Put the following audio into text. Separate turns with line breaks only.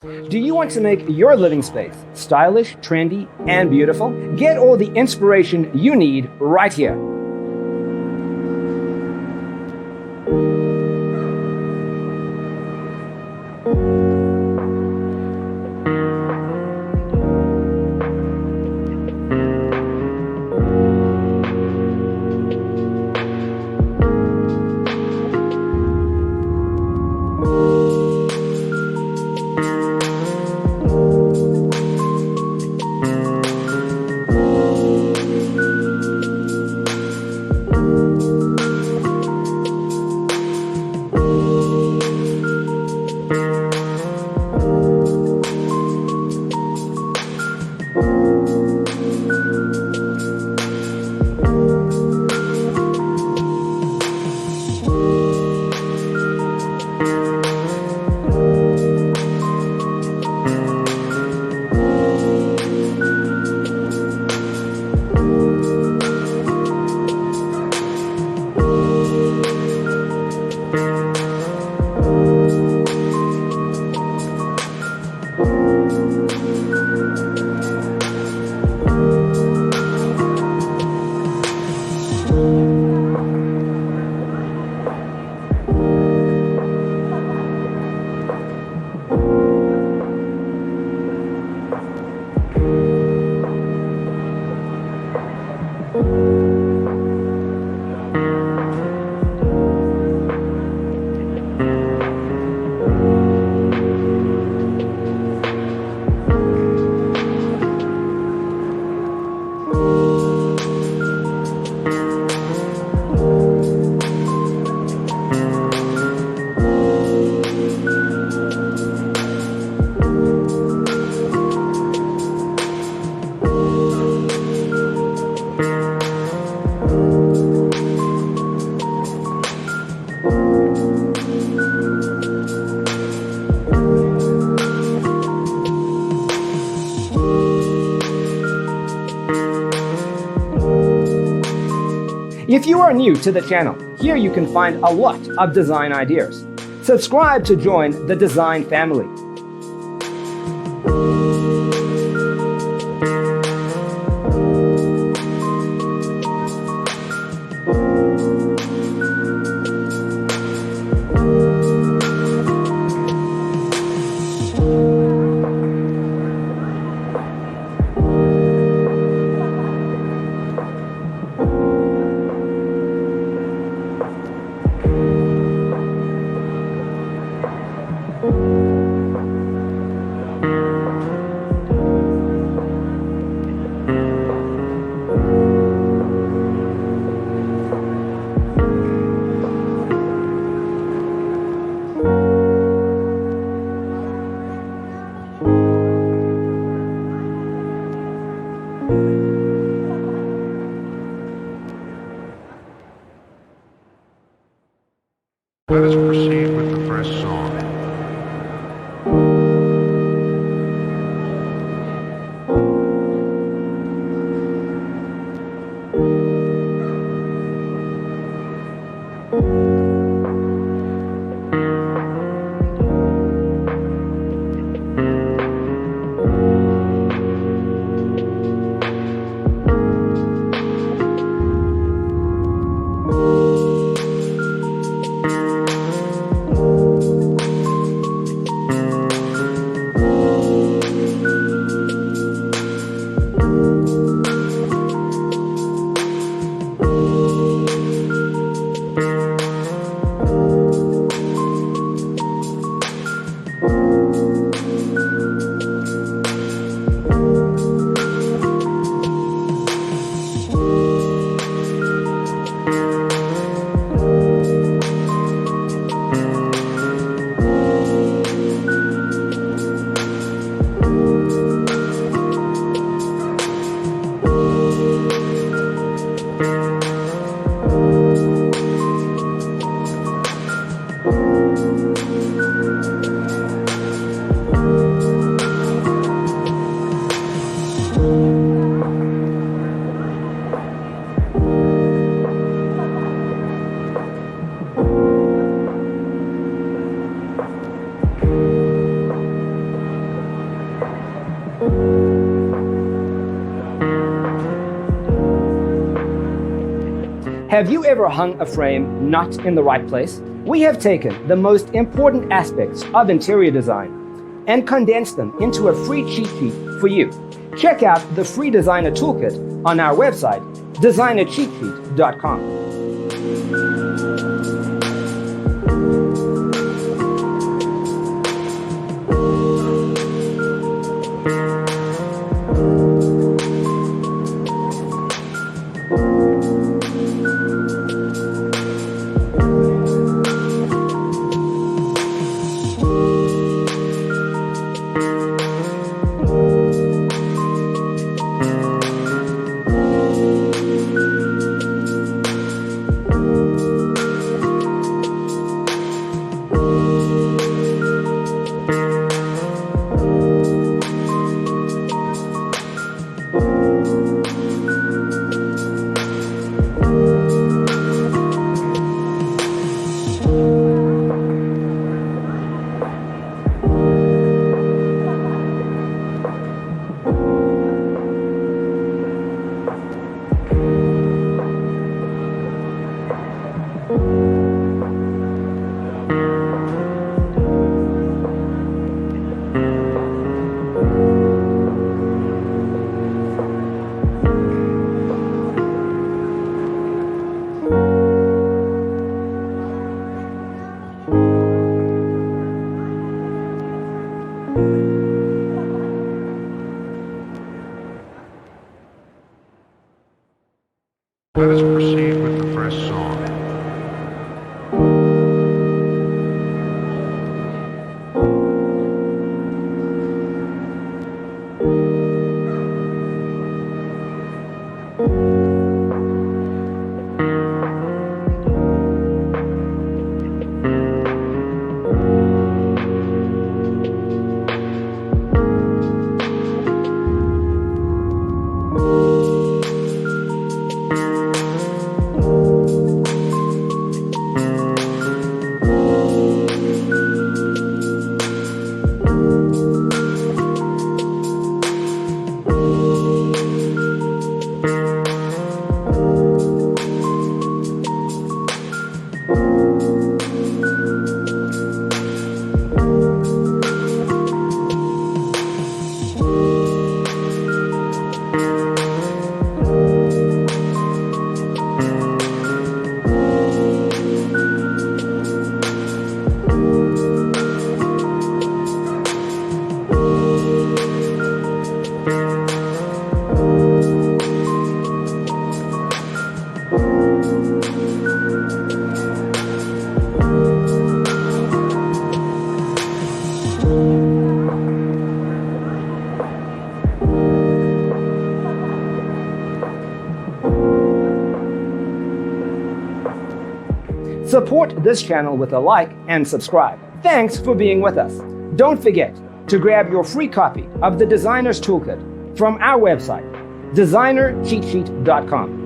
Do you want to make your living space stylish, trendy, and beautiful? Get all the inspiration you need right here. If you are new to the channel, here you can find a lot of design ideas. Subscribe to join the design family.
Let us proceed with the first song.
Have you ever hung a frame not in the right place? We have taken the most important aspects of interior design and condensed them into a free cheat sheet for you. Check out the free designer toolkit on our website, designercheatsheet.com.
Let us proceed with the first song.
Support this channel with a like and subscribe. Thanks for being with us. Don't forget to grab your free copy of the Designer's Toolkit from our website, designercheatsheet.com.